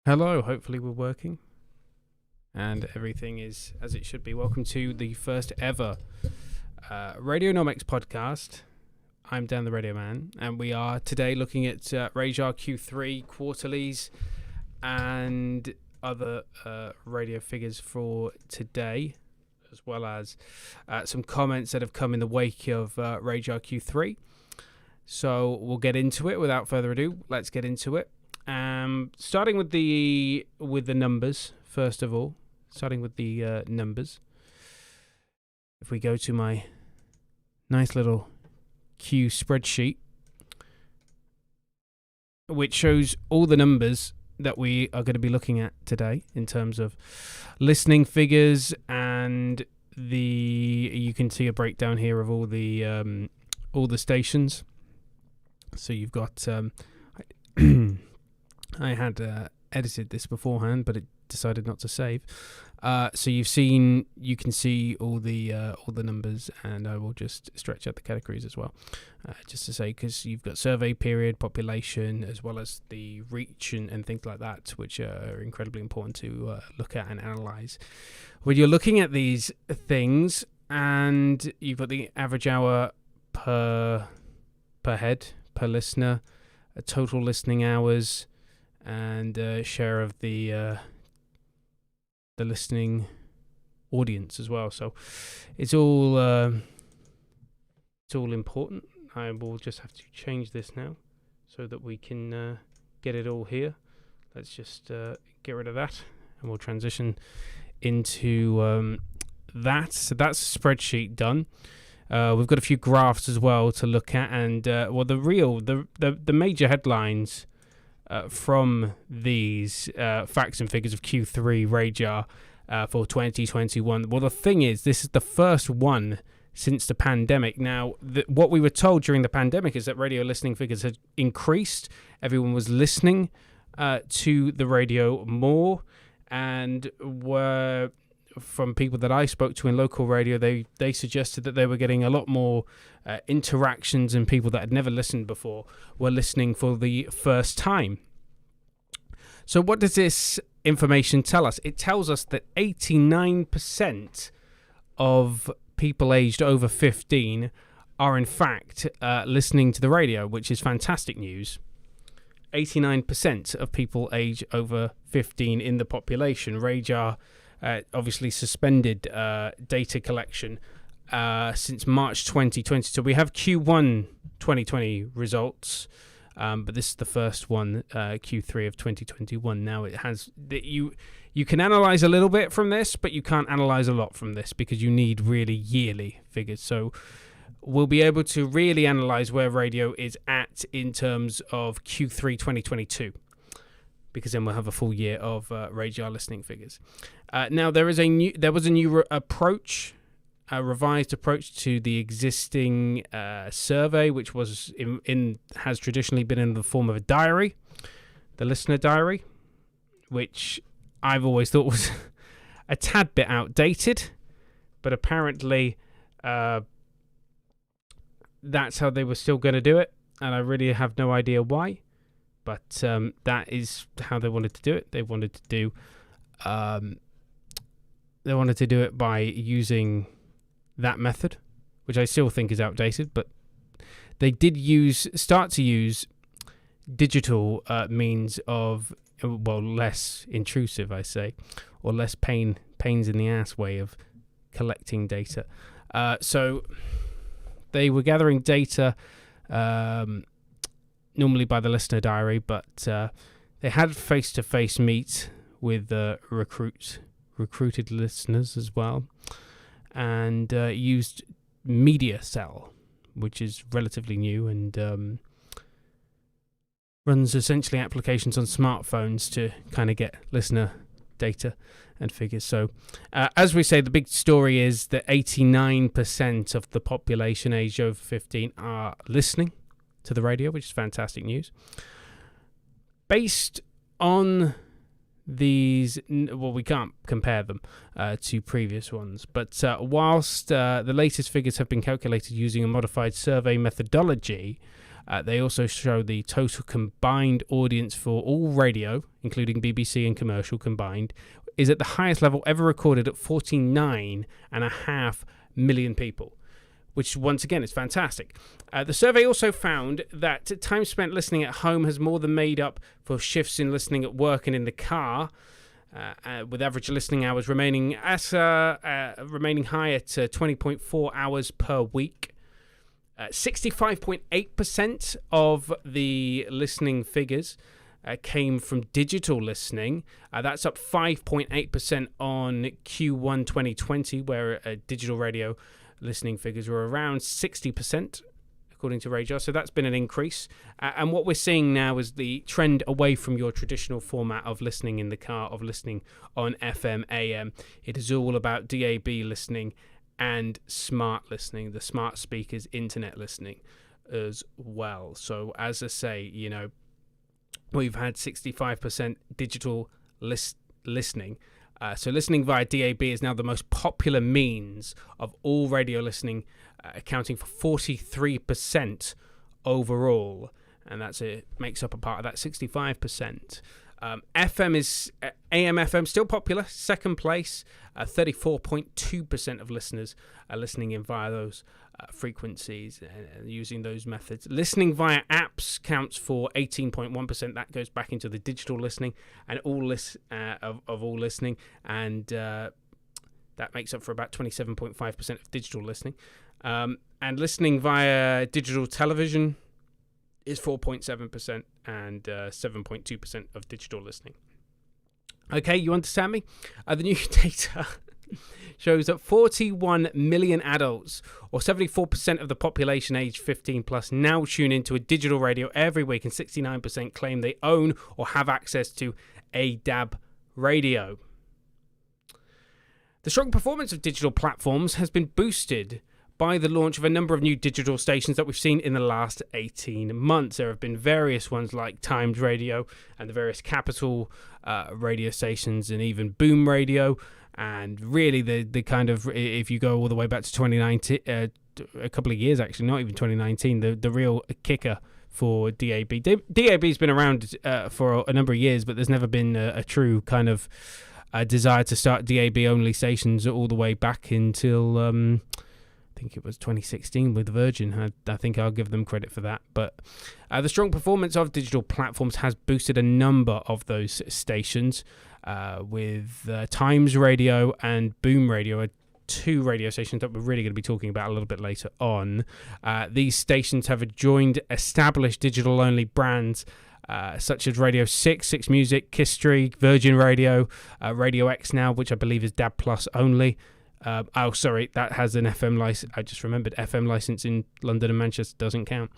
Hello, hopefully we're working and everything is as it should be. Welcome to the first ever Radionomics podcast. I'm Dan the Radio Man, and we are today looking at Rajar Q3 quarterlies and other radio figures for today, as well as some comments that have come in the wake of Rajar Q3. So we'll get into it without further ado. Let's get into it. Starting with the numbers, first of all. Starting with the numbers. If we go to my nice little Q spreadsheet, which shows all the numbers that we are going to be looking at today in terms of listening figures, and you can see a breakdown here of all the stations. So you've got I had edited this beforehand, but it decided not to save. So you can see all the numbers, and I will just stretch out the categories as well, just to say, because you've got survey period, population, as well as the reach and things like that, which are incredibly important to look at and analyze when you're looking at these things. And you've got the average hour per head per listener, total listening hours, and share of the listening audience as well. So it's all important. I will just have to change this now so that we can get it all here. Let's just get rid of that, and we'll transition into that. So that's a spreadsheet done. We've got a few graphs as well to look at, and the major headlines from these facts and figures of Q3 Rajar for 2021. Well, the thing is, this is the first one since the pandemic. Now, what we were told during the pandemic is that radio listening figures had increased. Everyone was listening to the radio more, and were, from people that I spoke to in local radio, they suggested that they were getting a lot more interactions, and people that had never listened before were listening for the first time. So what does this information tell us? It tells us that 89% of people aged over 15 are in fact listening to the radio, which is fantastic news. 89% of people aged over 15 in the population. Rajar obviously suspended data collection since March 2020. So we have Q1 2020 results, but this is the first one, Q3 of 2021. Now it has you can analyze a little bit from this, but you can't analyze a lot from this because you need really yearly figures. So we'll be able to really analyze where radio is at in terms of Q3 2022. Because then we'll have a full year of Rajar listening figures. Now there was a new approach, a revised approach to the existing survey, which was has traditionally been in the form of a diary, the listener diary, which I've always thought was a tad bit outdated, but apparently that's how they were still going to do it, and I really have no idea why. But that is how they wanted to do it. They wanted to do it by using that method, which I still think is outdated. But they did start to use digital means of, well, less intrusive, I say, or less pains in the ass way of collecting data. So they were gathering data. Normally by the listener diary, but they had face-to-face meet with recruited listeners as well, and used Media Cell, which is relatively new and runs essentially applications on smartphones to kind of get listener data and figures. So as we say, the big story is that 89% of the population aged over 15 are listening to the radio, which is fantastic news. Based on these, well, we can't compare them to previous ones, but whilst the latest figures have been calculated using a modified survey methodology, They also show the total combined audience for all radio, including BBC and commercial combined, is at the highest level ever recorded at 49.5 million people, which once again is fantastic. The survey also found that time spent listening at home has more than made up for shifts in listening at work and in the car, with average listening hours remaining high at 20.4 hours per week. 65.8% of the listening figures came from digital listening. That's up 5.8% on Q1 2020, where digital radio listening figures were around 60%, according to Rajar. So that's been an increase. And what we're seeing now is the trend away from your traditional format of listening in the car, of listening on FM, AM. It is all about DAB listening and smart listening, the smart speakers, internet listening as well. So as I say, we've had 65% digital listening. So listening via DAB is now the most popular means of all radio listening, accounting for 43% overall, and makes up a part of that 65%. FM is AM FM still popular, second place. 34.2% of listeners are listening in via those frequencies and using those methods. Listening via apps counts for 18.1%. That goes back into the digital listening and all all listening, and that makes up for about 27.5% of digital listening. And listening via digital television is 4.7% and 7.2% of digital listening. Okay, you understand me? The new data shows that 41 million adults, or 74% of the population aged 15 plus, now tune into a digital radio every week, and 69% claim they own or have access to a DAB radio. The strong performance of digital platforms has been boosted by the launch of a number of new digital stations that we've seen in the last 18 months. There have been various ones like Times Radio and the various Capital radio stations, and even Boom Radio. And really, the kind of, if you go all the way back to 2019, a couple of years actually, not even 2019, the real kicker for DAB. DAB's been around for a number of years, but there's never been a true kind of desire to start DAB-only stations all the way back until... I think it was 2016 with Virgin. I think I'll give them credit for that. But the strong performance of digital platforms has boosted a number of those stations, with Times Radio and Boom Radio are two radio stations that we're really going to be talking about a little bit later on. These stations have joined established digital-only brands such as Radio 6, 6 Music, Kiss3, Virgin Radio, Radio X now, which I believe is DAB Plus only. That has an FM license. I just remembered FM license in London and Manchester doesn't count.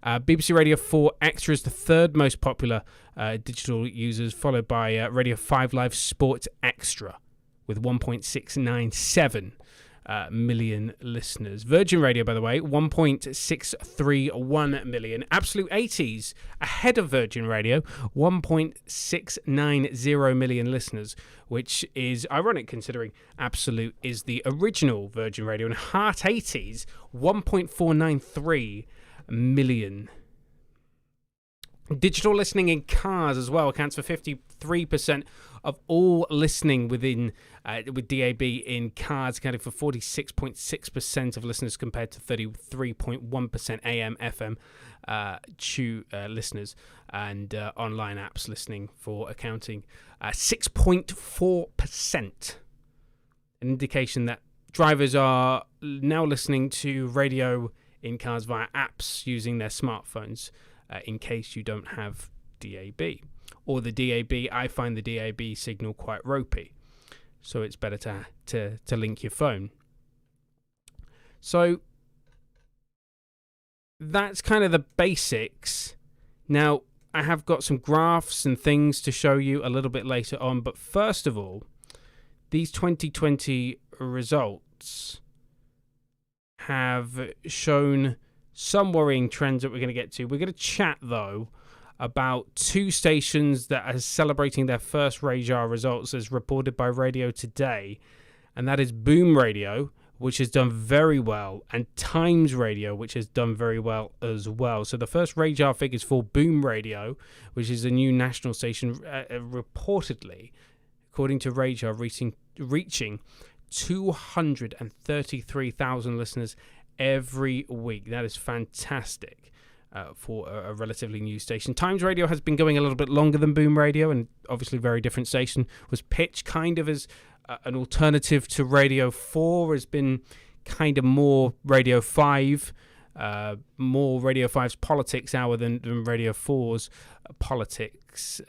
BBC Radio 4 Extra is the third most popular digital users, followed by Radio 5 Live Sports Extra with 1.697 million listeners. Virgin Radio, by the way, 1.631 million. Absolute 80s ahead of Virgin Radio, 1.690 million listeners, which is ironic considering Absolute is the original Virgin Radio, and Heart 80s, 1.493 million. Digital listening in cars as well accounts for 53% of all listening with DAB in cars, accounting for 46.6% of listeners compared to 33.1% AM, FM listeners, and online apps listening for accounting 6.4%. An indication that drivers are now listening to radio in cars via apps using their smartphones. In case you don't have DAB. Or the DAB, I find the DAB signal quite ropey. So it's better to link your phone. So that's kind of the basics. Now, I have got some graphs and things to show you a little bit later on. But first of all, these 2020 results have shown some worrying trends that we're going to get to. We're going to chat, though, about two stations that are celebrating their first Rajar results as reported by Radio Today, and that is Boom Radio which has done very well, and Times Radio, which has done very well as well. So the first Rajar figures for Boom Radio, which is a new national station, reportedly, according to Rajar, reaching 233,000 listeners every week. That is fantastic for a relatively new station. Times Radio has been going a little bit longer than Boom Radio, and obviously very different station. Was pitched kind of as an alternative to Radio 4, has been kind of more Radio 5, more Radio 5's politics hour than Radio 4's politics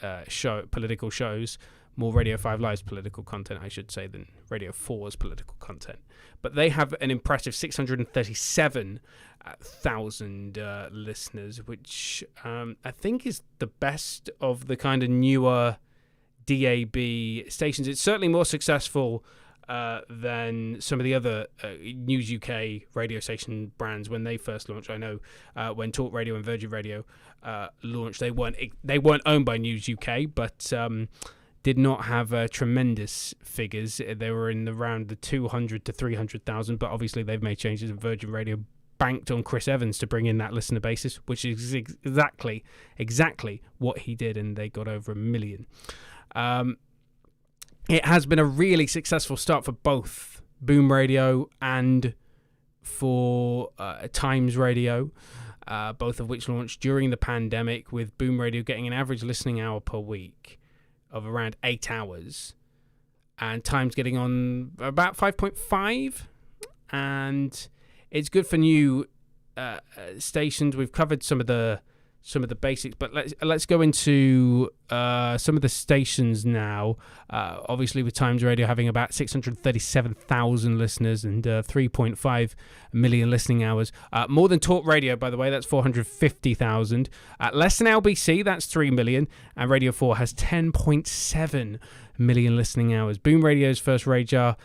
political shows. More Radio 5 Live's political content, I should say, than Radio 4's political content. But they have an impressive 637,000 listeners, which I think is the best of the kind of newer DAB stations. It's certainly more successful than some of the other News UK radio station brands when they first launched. I know when Talk Radio and Virgin Radio launched, they weren't owned by News UK, but did not have tremendous figures. They were in around the 200 to 300,000, but obviously they've made changes, and Virgin Radio banked on Chris Evans to bring in that listener basis, which is exactly what he did, and they got over 1 million. It has been a really successful start for both Boom Radio and for Times Radio, both of which launched during the pandemic, with Boom Radio getting an average listening hour per week of around 8 hours, and Times getting on about 5.5. And it's good for new stations. We've covered some of the basics, but let's go into some of the stations now. Obviously, with Times Radio having about 637,000 listeners and 3.5 million listening hours. More than Talk Radio, by the way, that's 450,000. Less than LBC, that's 3 million. And Radio 4 has 10.7 million listening hours. Boom Radio's first Rajar.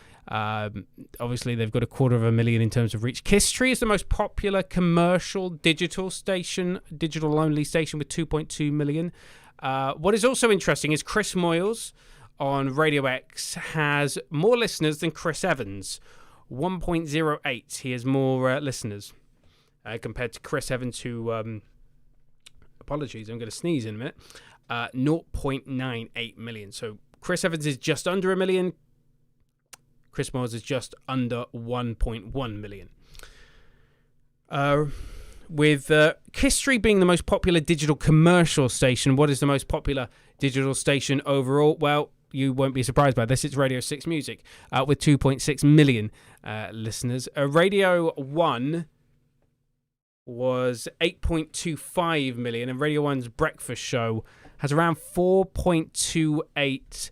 Obviously, they've got 250,000 in terms of reach. Kiss3 is the most popular commercial digital only station with 2.2 million. What is also interesting is Chris Moyles on Radio X has more listeners than Chris Evans, 1.08. He has more listeners compared to Chris Evans, who apologies, I'm going to sneeze in a minute. 0.98 million. So Chris Evans is just under 1 million. Chris Moyles is just under 1.1 million. With Kiss3 being the most popular digital commercial station, what is the most popular digital station overall? Well, you won't be surprised by this. It's Radio 6 Music with 2.6 million listeners. Radio 1 was 8.25 million, and Radio 1's breakfast show has around 4.28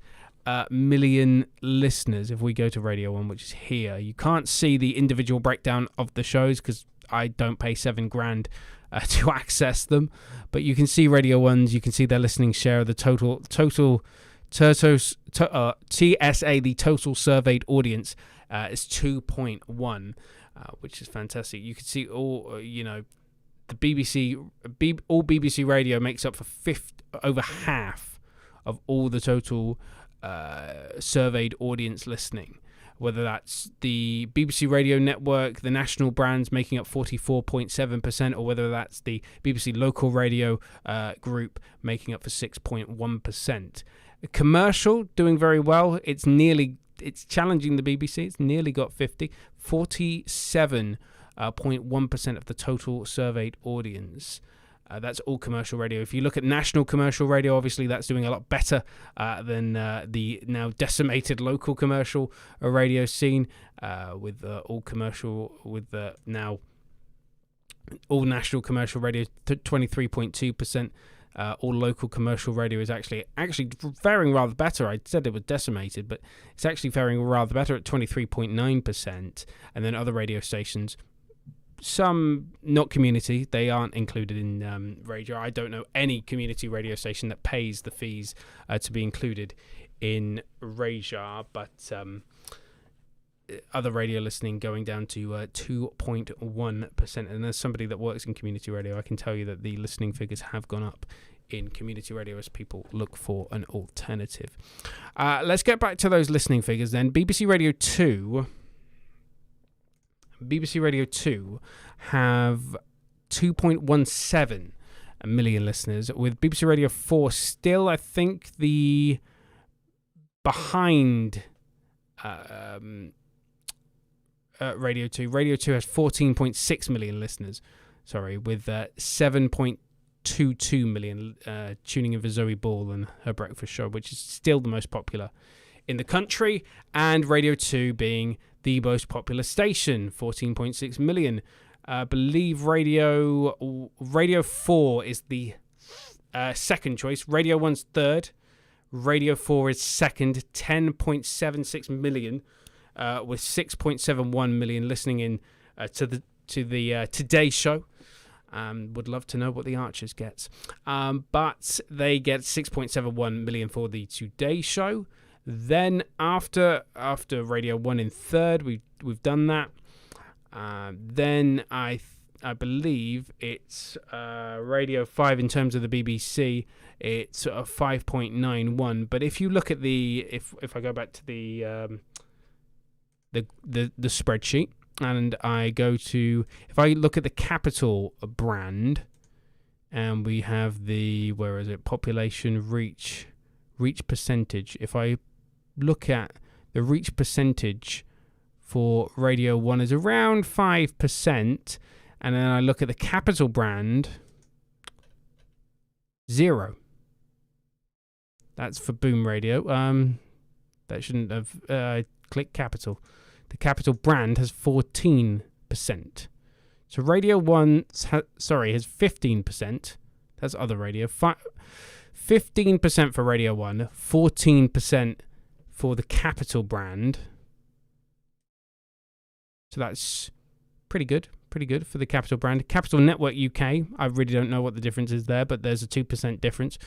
million listeners. If we go to Radio 1, which is here, you can't see the individual breakdown of the shows because I don't pay $7,000 to access them, but you can see Radio 1's, you can see their listening share of the total TSA, the total surveyed audience is 2.1, which is fantastic. You can see all, the BBC, all BBC Radio makes up for over half of all the total surveyed audience listening, whether that's the BBC Radio Network, the national brands making up 44.7%, or whether that's the BBC Local Radio group making up for 6.1%. Commercial doing very well. It's challenging the BBC. It's nearly got 47.1% of the total surveyed audience. That's all commercial radio. If you look at national commercial radio, obviously that's doing a lot better than the now decimated local commercial radio scene, with all commercial, with now all national commercial radio 23.2%. All local commercial radio is actually faring rather better. I said it was decimated, but it's actually faring rather better at 23.9%. And then other radio stations, some not community, they aren't included in Rajar. I don't know any community radio station that pays the fees to be included in Rajar, but other radio listening going down to 2.1%. And as somebody that works in community radio, I can tell you that the listening figures have gone up in community radio as people look for an alternative. Let's get back to those listening figures then. BBC Radio 2 BBC Radio 2 have 2.17 million listeners, with BBC Radio 4 still, I think, the behind Radio 2. Radio 2 has 14.6 million listeners, with 7.22 million tuning in for Zoe Ball and her breakfast show, which is still the most popular in the country, and Radio 2 being the most popular station, 14.6 million. I believe Radio 4 is the second choice. Radio 1's third. Radio 4 is second, 10.76 million, with 6.71 million listening in to the Today Show. Would love to know what the Archers gets, but they get 6.71 million for the Today Show. Then after Radio 1 in third, we've done that. Then I believe it's Radio 5 in terms of the BBC. It's 5.91. But if you look at if I go back to the spreadsheet, and I go to, if I look at the Capital brand, and we have the, where is it, population reach percentage. If I look at the reach percentage for Radio 1 is around 5%, and then I look at the Capital brand, 0. That's for Boom Radio. That shouldn't have clicked Capital. The Capital brand has 14%. So Radio 1 has 15%. That's other radio. 15% for Radio 1, 14% for the Capital brand. So that's pretty good for the Capital brand. Capital Network UK, I really don't know what the difference is there, but there's a 2% difference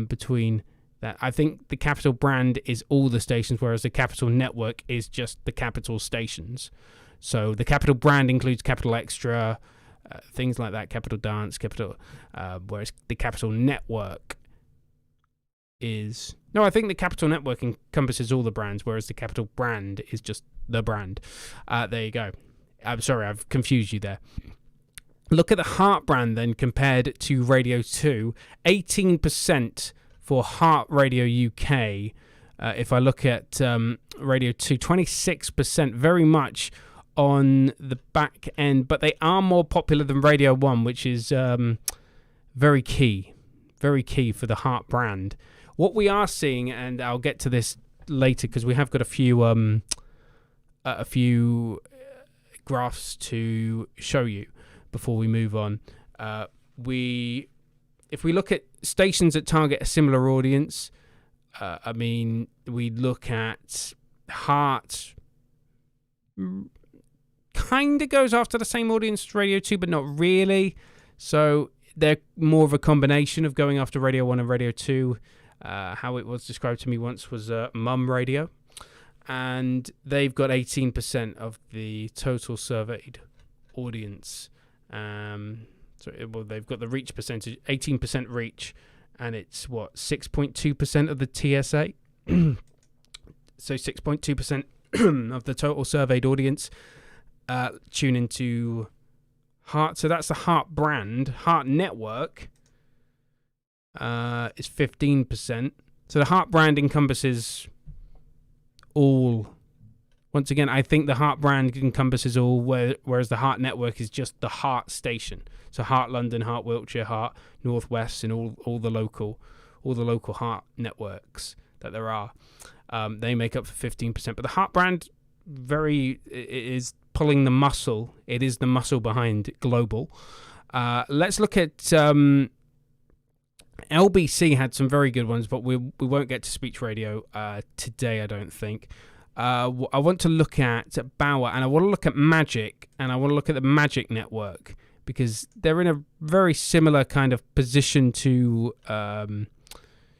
between that. I think the Capital brand is all the stations, whereas the Capital Network is just the Capital stations. So the Capital brand includes Capital Extra, things like that, Capital Dance, whereas the Capital Network is... No, I think the Capital Network encompasses all the brands, whereas the Capital brand is just the brand. There you go. I'm sorry, I've confused you there. Look at the Heart brand then compared to Radio 2. 18% for Heart Radio UK. If I look at Radio 2, 26%, very much on the back end, but they are more popular than Radio 1, which is very key for the Heart brand. What we are seeing, and I'll get to this later because we have got a few graphs to show you before we move on. If we look at stations that target a similar audience, we look at Heart. Kind of goes after the same audience as Radio 2, but not really. So they're more of a combination of going after Radio 1 and Radio 2. How it was described to me once was mum radio. And they've got 18% of the total surveyed audience. They've got the reach percentage, 18% reach, and it's 6.2% of the TSA. So 6.2% of the total surveyed audience tune into Heart. So that's the Heart brand. Heart Network is 15%. So the Heart brand encompasses all. Once again, I think the Heart brand encompasses all, whereas the Heart Network is just the Heart station. So Heart London, Heart Wiltshire, Heart Northwest, and all the local Heart networks that there are. They make up for 15%. But the Heart brand is pulling the muscle. It is the muscle behind global. Let's look at LBC had some very good ones, but we won't get to speech radio today, I don't think. I want to look at Bauer, and I want to look at Magic, and I want to look at the Magic Network, because they're in a very similar kind of position to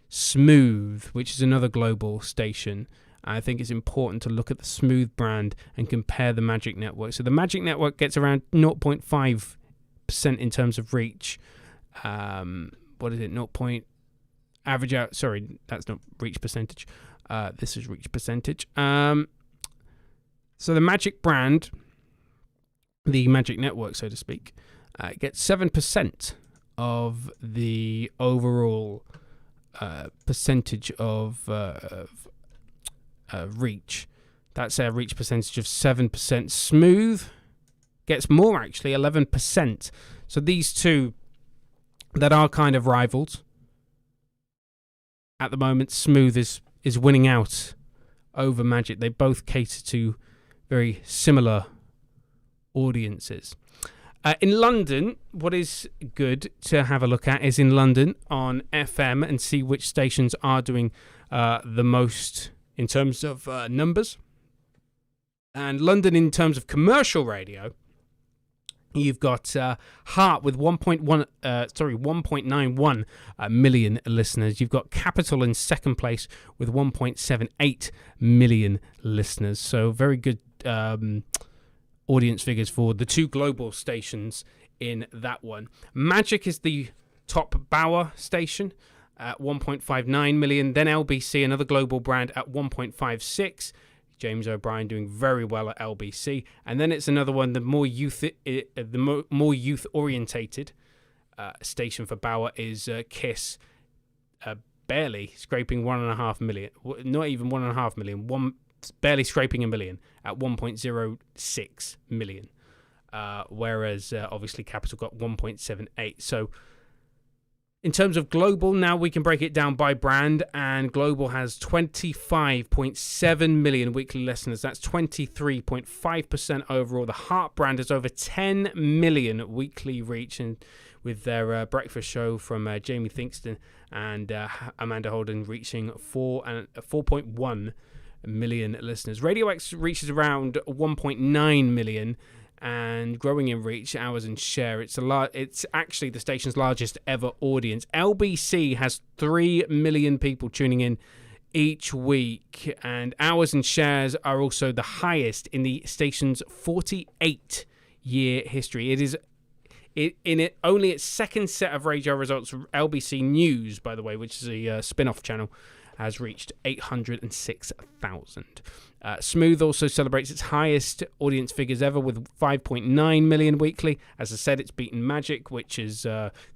Smooth, which is another global station. I think it's important to look at the Smooth brand and compare the Magic Network. So the Magic Network gets around 0.5% in terms of reach. What is it? Average out. Sorry, that's not reach percentage. This is reach percentage. So the Magic brand the Magic Network, so to speak, gets 7% of the overall percentage of reach. That's a reach percentage of 7%. Smooth gets more, actually, 11%. So these two that are kind of rivals at the moment, Smooth is winning out over Magic. They both cater to very similar audiences. In London, what is good to have a look at is in London on FM and see which stations are doing the most in terms of numbers. And London, in terms of commercial radio, you've got Heart with 1.91 million listeners. You've got Capital in second place with 1.78 million listeners. So very good audience figures for the two global stations in that one. Magic is the top Bauer station at 1.59 million. Then LBC, another global brand, at 1.56. James O'Brien doing very well at LBC, and then it's another one, the more youth orientated station for Bauer is Kiss, barely scraping 1.5 million, not even 1.5 million, barely scraping a million at 1.06 million, whereas obviously Capital got 1.78. So in terms of global, now we can break it down by brand, and global has 25.7 million weekly listeners. That's 23.5% overall. The Heart brand has over 10 million weekly reach, and with their breakfast show from Jamie Thinkston and Amanda Holden reaching 4.1 million listeners. Radio X reaches around 1.9 million. And growing in reach, hours, and share. It's actually the station's largest ever audience. LBC has 3 million people tuning in each week, and hours and shares are also the highest in the station's 48-year history. It is only its second set of radio results. LBC News, by the way, which is a spin-off channel, has reached 806,000. Smooth also celebrates its highest audience figures ever with 5.9 million weekly. As I said, it's beaten Magic, which is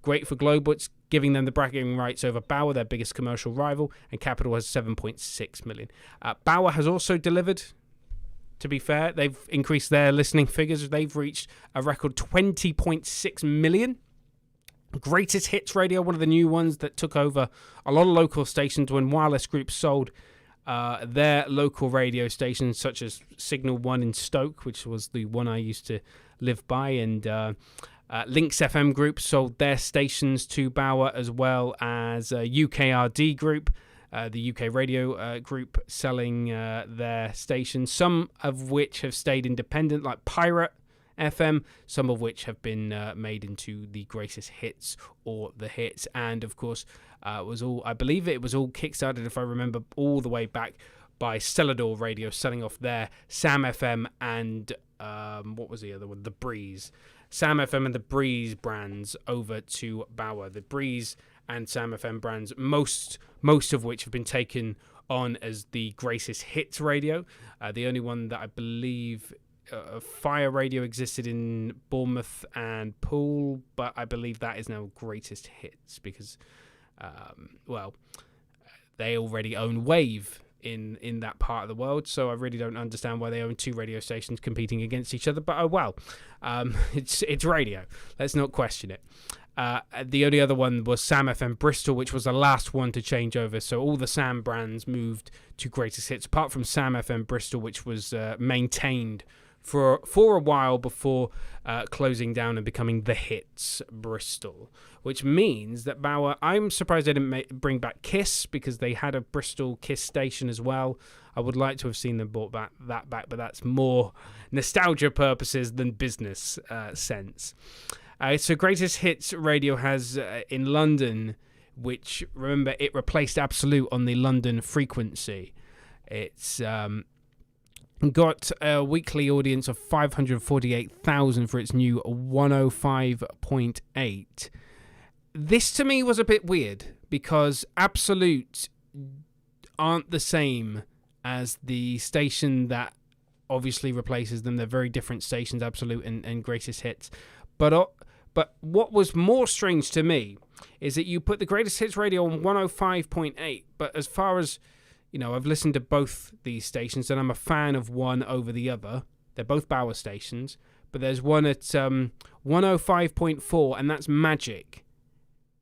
great for global. It's giving them the bragging rights over Bauer, their biggest commercial rival, and Capital has 7.6 million. Bauer has also delivered, to be fair. They've increased their listening figures. They've reached a record 20.6 million. Greatest Hits Radio, one of the new ones that took over a lot of local stations when wireless groups sold their local radio stations, such as Signal 1 in Stoke, which was the one I used to live by, and Lynx FM Group sold their stations to Bauer, as well as UKRD Group, the UK radio group, selling their stations, some of which have stayed independent, like Pirate FM, some of which have been made into the Greatest Hits or the Hits, and of course I believe it was all kickstarted, if I remember, all the way back by Stellador Radio, selling off their Sam FM and what was the other one, the Breeze, Sam FM and the Breeze brands over to Bauer. The Breeze and Sam FM brands, most of which have been taken on as the Greatest Hits Radio. The only one that I believe Fire Radio existed in Bournemouth and Poole, but I believe that is now Greatest Hits because, they already own Wave in that part of the world, so I really don't understand why they own two radio stations competing against each other, but oh well. It's radio. Let's not question it. The only other one was Sam FM Bristol, which was the last one to change over. So all the Sam brands moved to Greatest Hits, apart from Sam FM Bristol, which was maintained for a while before closing down and becoming the Hits Bristol, which means that Bauer, I'm surprised they didn't bring back Kiss, because they had a Bristol Kiss station as well. I would like to have seen them brought that back, but that's more nostalgia purposes than business sense. So Greatest Hits Radio has in London, which, remember, it replaced Absolute on the London frequency. It's got a weekly audience of 548,000 for its new 105.8. This to me was a bit weird, because Absolute aren't the same as the station that obviously replaces them. They're very different stations, Absolute and Greatest Hits. But what was more strange to me is that you put the Greatest Hits radio on 105.8, but as far as, I've listened to both these stations, and I'm a fan of one over the other. They're both Bauer stations, but there's one at 105.4, and that's Magic.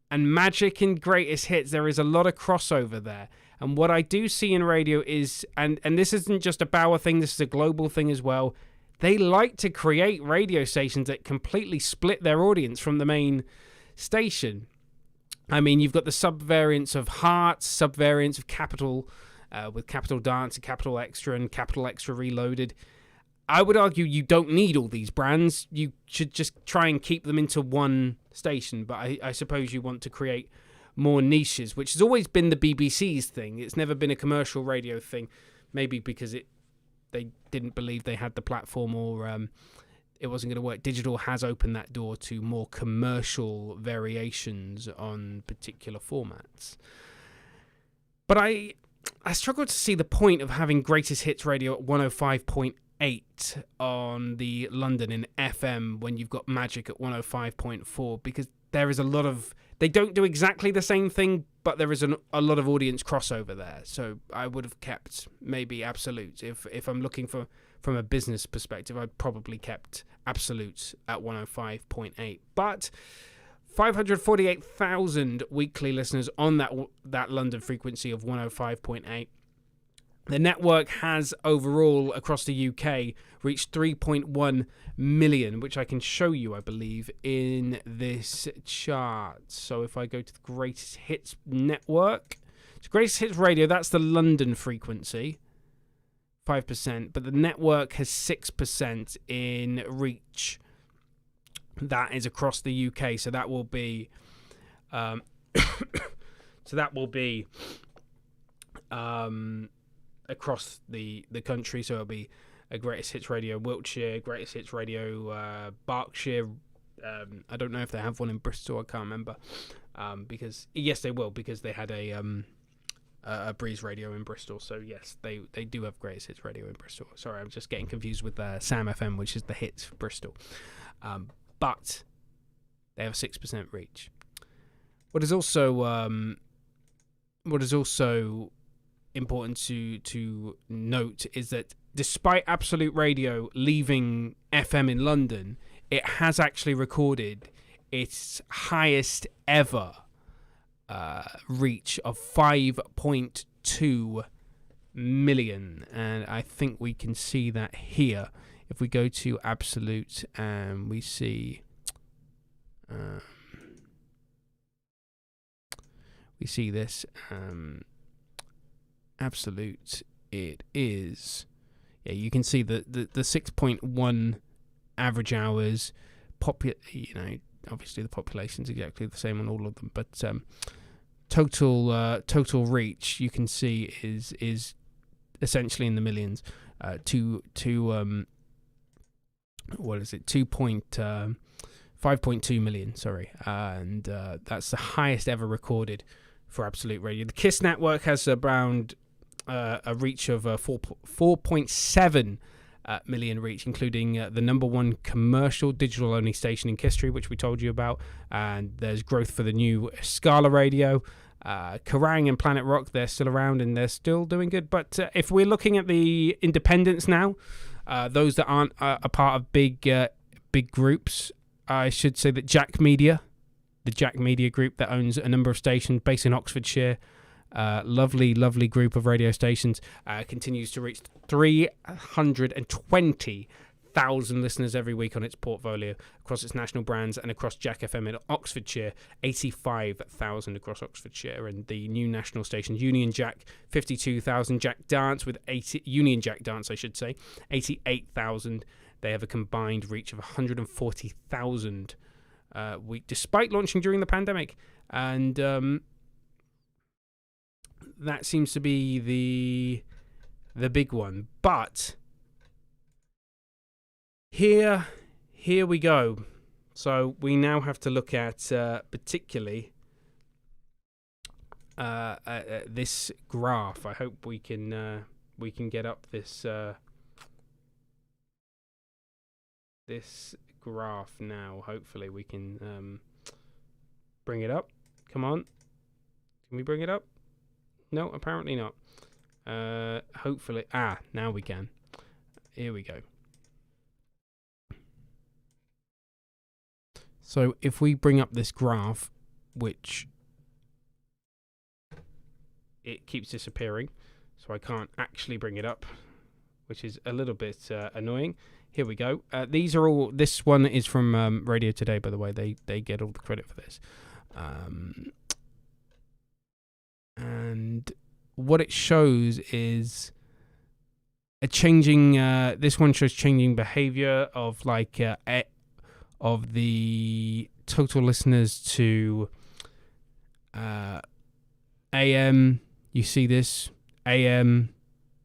And Magic and Greatest Hits, there is a lot of crossover there. And what I do see in radio is, and this isn't just a Bauer thing, this is a global thing as well, they like to create radio stations that completely split their audience from the main station. I mean, you've got the sub-variants of Hearts, sub-variants of Capital, with Capital Dance and Capital Extra and Capital Extra Reloaded. I would argue you don't need all these brands. You should just try and keep them into one station. But I suppose you want to create more niches, which has always been the BBC's thing. It's never been a commercial radio thing, maybe because they didn't believe they had the platform, or it wasn't going to work. Digital has opened that door to more commercial variations on particular formats. But I struggle to see the point of having Greatest Hits radio at 105.8 on the London in FM when you've got Magic at 105.4, because there is a lot of... They don't do exactly the same thing, but there is a lot of audience crossover there. So I would have kept maybe Absolute. If I'm looking from a business perspective, I'd probably kept Absolute at 105.8. But 548,000 weekly listeners on that London frequency of 105.8. The network has overall across the UK reached 3.1 million, which I can show you, I believe, in this chart. So if I go to the Greatest Hits network, so Greatest Hits radio, that's the London frequency, 5%, but the network has 6% in reach. That is across the UK, so that will be, across the country. So it'll be a Greatest Hits Radio Wiltshire, Greatest Hits Radio Berkshire. I don't know if they have one in Bristol. I can't remember. Because yes, they will, because they had a Breeze Radio in Bristol. So yes, they do have Greatest Hits Radio in Bristol. Sorry, I'm just getting confused with Sam FM, which is the Hits for Bristol. But they have 6% reach. What is also important to note is that despite Absolute Radio leaving FM in London, it has actually recorded its highest ever reach of 5.2 million, and I think we can see that here if we go to Absolute and we see this Absolute, it is, you can see the 6.1 average hours. Obviously the population's exactly the same on all of them, but total reach you can see is essentially in the millions. 5.2 million, sorry, and that's the highest ever recorded for Absolute Radio. The KISS network has around a reach of 4.7 million reach, including the number one commercial digital-only station in history, which we told you about. And there's growth for the new Scala Radio. Kerrang and Planet Rock, they're still around and they're still doing good. But if we're looking at the independents now, those that aren't a part of big groups, I should say that the Jack Media Group that owns a number of stations based in Oxfordshire, lovely group of radio stations, continues to reach 320,000 listeners every week on its portfolio across its national brands, and across Jack FM in Oxfordshire, 85,000 across Oxfordshire, and the new national stations Union Jack, 52,000, Jack Dance with Union Jack Dance, I should say, 88,000. They have a combined reach of 140,000 week, despite launching during the pandemic, and that seems to be the big one. But here we go. So we now have to look at particularly this graph. I hope we can get up this this graph now. Hopefully we can bring it up. Come on. Can we bring it up? No, apparently not. Hopefully. Now we can. Here we go. So if we bring up this graph, which it keeps disappearing, so I can't actually bring it up, which is a little bit annoying. Here we go. These are all. This one is from Radio Today, by the way. They get all the credit for this. And what it shows is a changing. This one shows changing behavior of of the total listeners to AM. You see this AM,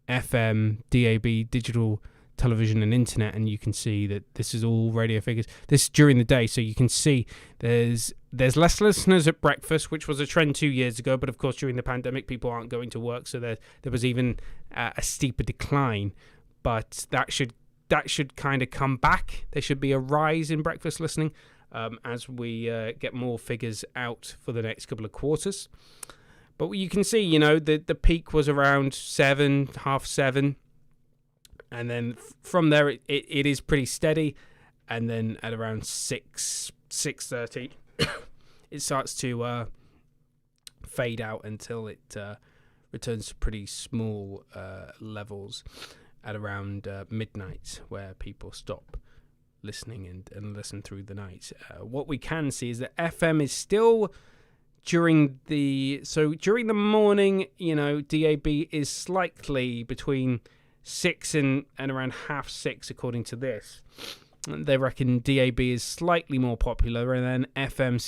FM, DAB, digital television and internet, and you can see that this is all radio figures. This is during the day, so you can see there's less listeners at breakfast, which was a trend 2 years ago, but of course during the pandemic people aren't going to work, so there was even a steeper decline. But that should kind of come back. There should be a rise in breakfast listening as we get more figures out for the next couple of quarters. But you can see, the peak was around 7, half 7. And then from there, it is pretty steady. And then at around 6:30, it starts to fade out until it returns to pretty small levels at around midnight, where people stop listening and listen through the night. What we can see is that FM is still during the morning, DAB is slightly between 6 and around half 6, according to this. They reckon DAB is slightly more popular, and then FM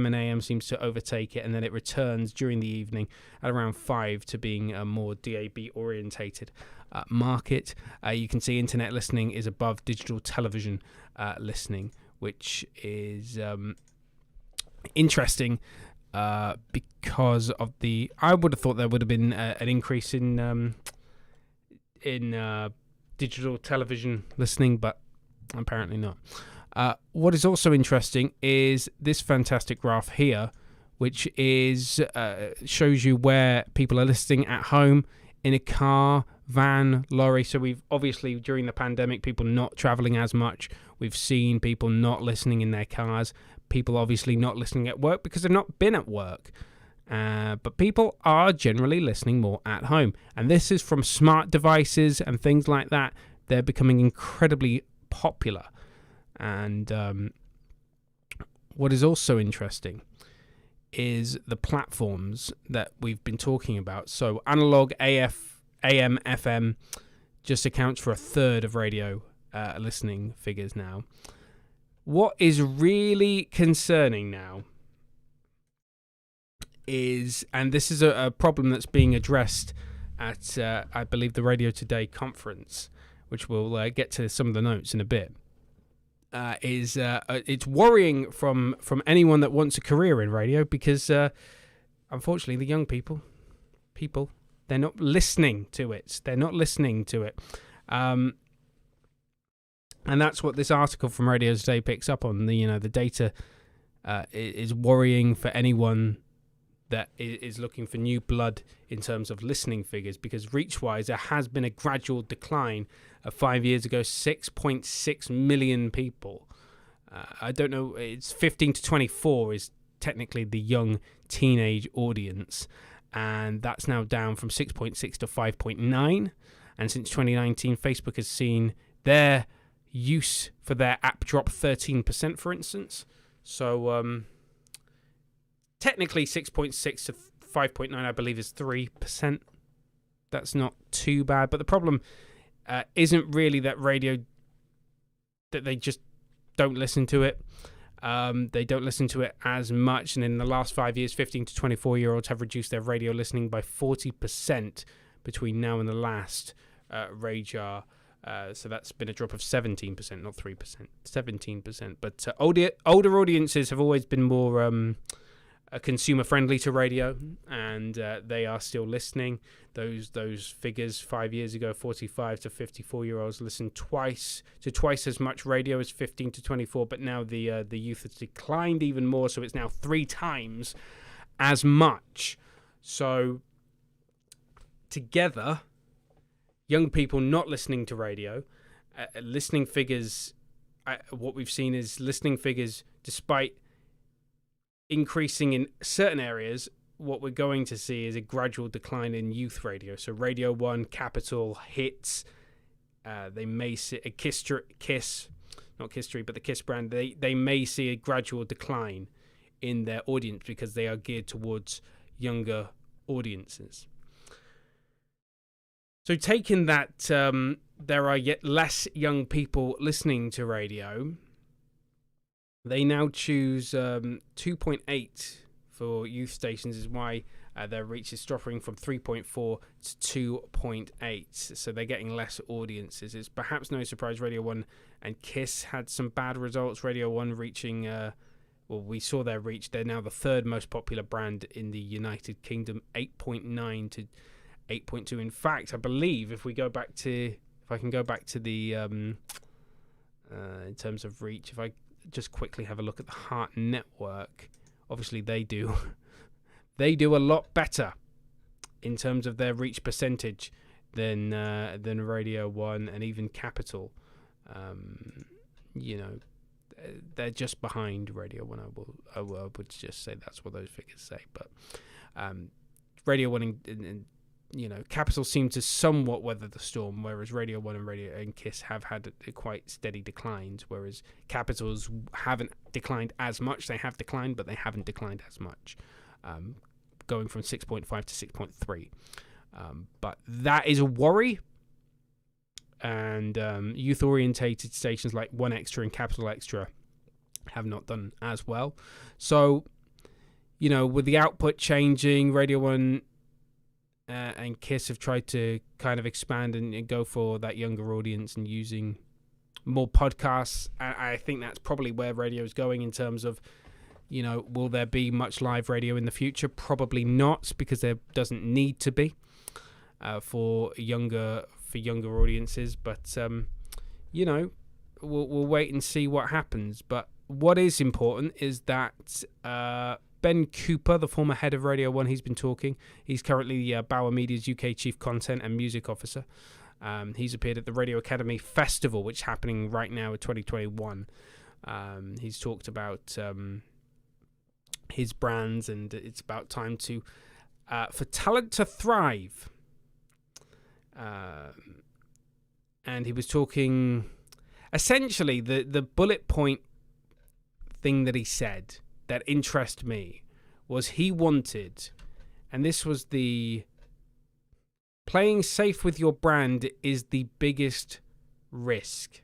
and AM seems to overtake it, and then it returns during the evening at around 5 to being a more DAB orientated market. You can see internet listening is above digital television listening, which is interesting because of I would have thought there would have been an increase in digital television listening, but apparently not. What is also interesting is this fantastic graph here, which is shows you where people are listening at home, in a car, van, lorry. So we've obviously, during the pandemic, people not traveling as much. We've seen people not listening in their cars. People obviously not listening at work because they've not been at work. But people are generally listening more at home. And this is from smart devices and things like that. They're becoming incredibly popular. And what is also interesting is the platforms that we've been talking about. So analog, AM, FM just accounts for a third of radio listening figures now. What is really concerning now is, and this is a problem that's being addressed at, I believe, the Radio Today conference, which we'll get to some of the notes in a bit, it's worrying from anyone that wants a career in radio, because unfortunately the young people, they're not listening to it. And that's what this article from Radio Today picks up on. The data is worrying for anyone that is looking for new blood in terms of listening figures, because reach-wise, there has been a gradual decline. 5 years ago, 6.6 million people. I don't know, it's 15 to 24 is technically the young teenage audience, and that's now down from 6.6 to 5.9. And since 2019, Facebook has seen their use for their app drop 13%, for instance. So technically 6.6 to 5.9, I believe, is 3%. That's not too bad. But the problem isn't really that they just don't listen to it. They don't listen to it as much. And in the last 5 years, 15 to 24-year-olds have reduced their radio listening by 40% between now and the last Rajar. So that's been a drop of 17%, not 3%, 17%. But older audiences have always been more consumer friendly to radio, and they are still listening. Those figures 5 years ago, 45 to 54-year-olds listened twice as much radio as 15 to 24, but now the youth has declined even more, so it's now 3 times as much. So together, young people not listening to radio, listening figures, what we've seen is listening figures, despite increasing in certain areas, what we're going to see is a gradual decline in youth radio. So Radio 1, Capital, Hits, they may see a Kiss, not Kiss Street, but the Kiss brand, they may see a gradual decline in their audience because they are geared towards younger audiences. So taking that there are yet less young people listening to radio, they now choose 2.8 for youth stations is why their reach is dropping from 3.4 to 2.8. So they're getting less audiences. It's perhaps no surprise Radio 1 and Kiss had some bad results. Radio 1 reaching, we saw their reach. They're now the 3rd most popular brand in the United Kingdom, 8.9 to 8.2. In fact, I believe if I can go back to the, in terms of reach, if I just quickly have a look at the Heart Network, obviously they do a lot better in terms of their reach percentage than Radio 1 and even Capital. They're just behind Radio 1. I would just say that's what those figures say. But Radio 1 and Capital seem to somewhat weather the storm, whereas Radio 1 and Kiss have had quite steady declines, whereas Capitals haven't declined as much. They have declined, but they haven't declined as much, going from 6.5 to 6.3. But that is a worry, and youth-orientated stations like One Extra and Capital Extra have not done as well. So, with the output changing, Radio 1 and Kiss have tried to kind of expand and go for that younger audience and using more podcasts. I think that's probably where radio is going in terms of, will there be much live radio in the future? Probably not, because there doesn't need to be for younger audiences. But we'll wait and see what happens. But what is important is that Ben Cooper, the former head of Radio 1, he's been talking. He's currently Bauer Media's UK Chief Content and Music Officer. He's appeared at the Radio Academy Festival, which is happening right now in 2021. He's talked about his brands, and it's about time for talent to thrive. And he was talking, essentially, the bullet point thing that he said that interested me was he wanted, and this was the playing safe with your brand is the biggest risk.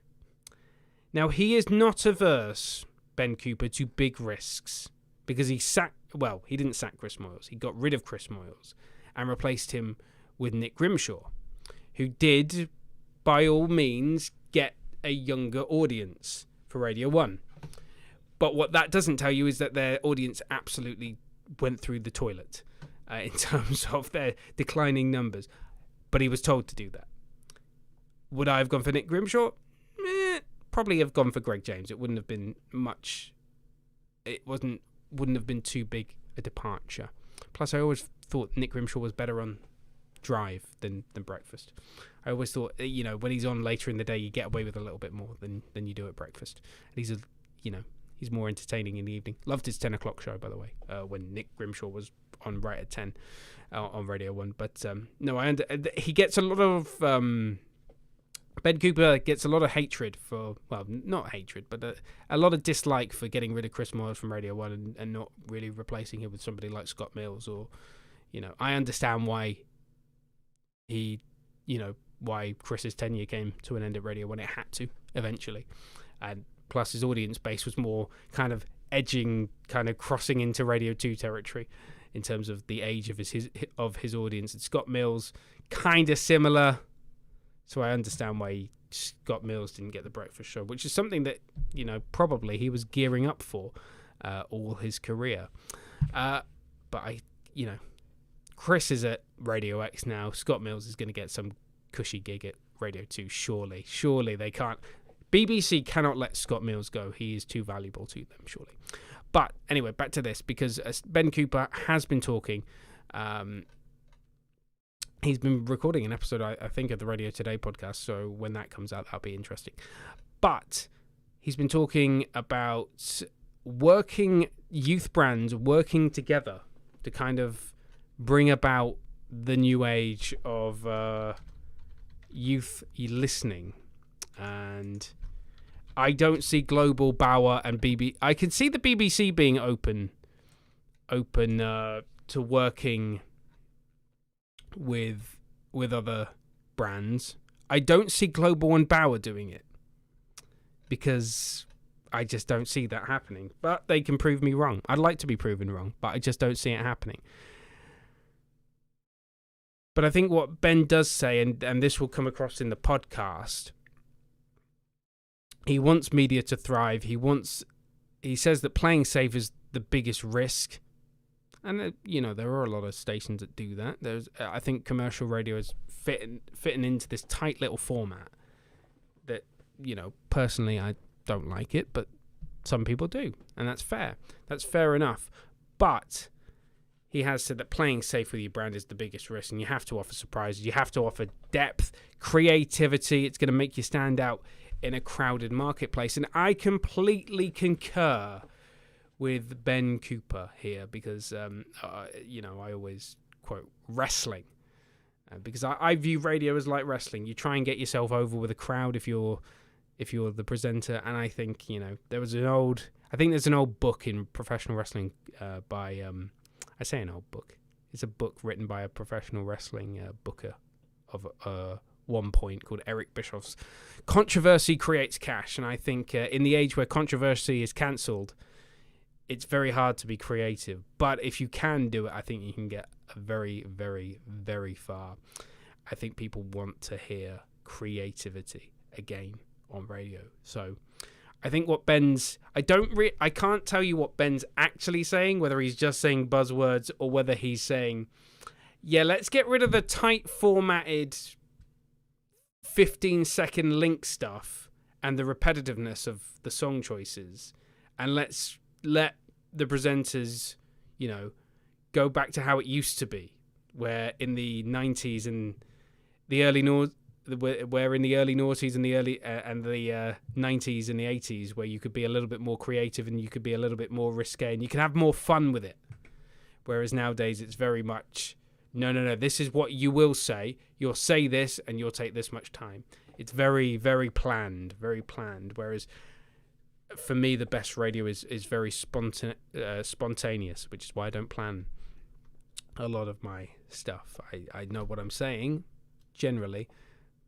Now, he is not averse, Ben Cooper, to big risks, because he didn't sack Chris Moyles. He got rid of Chris Moyles and replaced him with Nick Grimshaw, who did, by all means, get a younger audience for Radio 1. But what that doesn't tell you is that their audience absolutely went through the toilet in terms of their declining numbers. But he was told to do that. Would I have gone for Nick Grimshaw? Probably have gone for Greg James. It wouldn't have been much. It wouldn't have been too big a departure. Plus, I always thought Nick Grimshaw was better on Drive than Breakfast. I always thought, when he's on later in the day, you get away with a little bit more than you do at Breakfast. And he's more entertaining in the evening. Loved his 10 o'clock show, by the way, when Nick Grimshaw was on right at 10 on Radio 1. But he gets a lot of... Ben Cooper gets a lot of hatred for... Well, not hatred, but a lot of dislike for getting rid of Chris Moyles from Radio 1 and not really replacing him with somebody like Scott Mills or... I understand why why Chris's tenure came to an end at Radio 1. It had to, eventually. And plus his audience base was more kind of crossing into Radio 2 territory in terms of the age of his audience. And Scott Mills, kind of similar. So I understand why Scott Mills didn't get the Breakfast Show, which is something that, probably he was gearing up for all his career. But Chris is at Radio X now. Scott Mills is going to get some cushy gig at Radio 2, surely. Surely they can't. BBC cannot let Scott Mills go. He is too valuable to them, surely. But anyway, back to this, because Ben Cooper has been talking. He's been recording an episode, I think, of the Radio Today podcast, so when that comes out, that'll be interesting. But he's been talking about youth brands working together to kind of bring about the new age of youth listening. And I don't see Global, Bauer, and BBC. I can see the BBC being open to working with other brands. I don't see Global and Bauer doing it because I just don't see that happening. But they can prove me wrong. I'd like to be proven wrong, but I just don't see it happening. But I think what Ben does say, and this will come across in the podcast, he wants media to thrive. He says that playing safe is the biggest risk. And, there are a lot of stations that do that. I think commercial radio is fitting into this tight little format that, personally I don't like it, but some people do. And that's fair. That's fair enough. But he has said that playing safe with your brand is the biggest risk, and you have to offer surprises. You have to offer depth, creativity. It's going to make you stand out in a crowded marketplace. And I completely concur with Ben Cooper here because, I always quote wrestling because I view radio as like wrestling. You try and get yourself over with a crowd if you're the presenter. And I think, there's an old book in professional wrestling by, I say an old book. It's a book written by a professional wrestling booker of one point called Eric Bischoff's Controversy Creates Cash. And I think in the age where controversy is cancelled, it's very hard to be creative. But if you can do it, I think you can get very, very, very far. I think people want to hear creativity again on radio. So I think what I can't tell you what Ben's actually saying, whether he's just saying buzzwords or whether he's saying, yeah, let's get rid of the tight formatted 15-second link stuff and the repetitiveness of the song choices, and let's let the presenters, go back to how it used to be, where in the 90s and the early where in the early noughties and the early and the 90s and the 80s, where you could be a little bit more creative and you could be a little bit more risque and you could have more fun with it. Whereas nowadays it's very much, no, this is what you will say. You'll say this and you'll take this much time. It's very, very planned, very planned. Whereas for me, the best radio is very spontaneous, which is why I don't plan a lot of my stuff. I know what I'm saying, generally,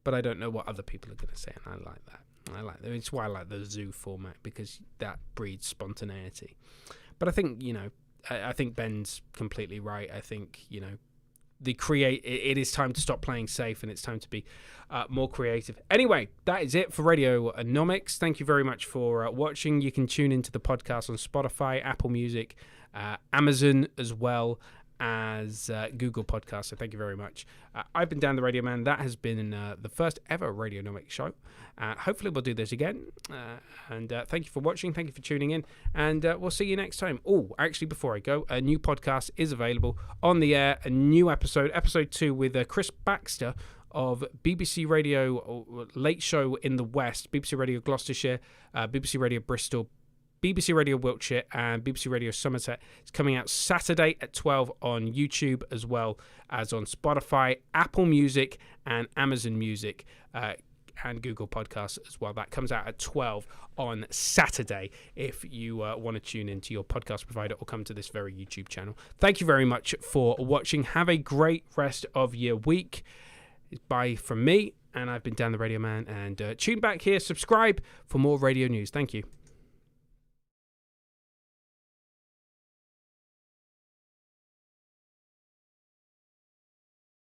but I don't know what other people are going to say, and I like that. It's why I like the zoo format, because that breeds spontaneity. But I think, I think Ben's completely right. I think, it is time to stop playing safe, and it's time to be more creative. Anyway, that is it for Radionomics. Thank you very much for watching. You can tune into the podcast on Spotify, Apple Music, Amazon, as well as Google Podcasts. So thank you very much. I've been Dan the Radio Man. That has been the first ever Radionomics show. Hopefully we'll do this again. And thank you for watching. Thank you for tuning in. And we'll see you next time. Oh, actually, before I go, a new podcast is available on the air. A new episode 2 with Chris Baxter of BBC Radio Late Show in the West, BBC Radio Gloucestershire, BBC Radio Bristol, BBC Radio Wiltshire, and BBC Radio Somerset. It's coming out Saturday at 12 on YouTube, as well as on Spotify, Apple Music, and Amazon Music, and Google Podcasts as well. That comes out at 12 on Saturday if you want to tune into your podcast provider or come to this very YouTube channel. Thank you very much for watching. Have a great rest of your week. Bye from me, and I've been Dan the Radio Man, and tune back here, subscribe for more radio news. Thank you.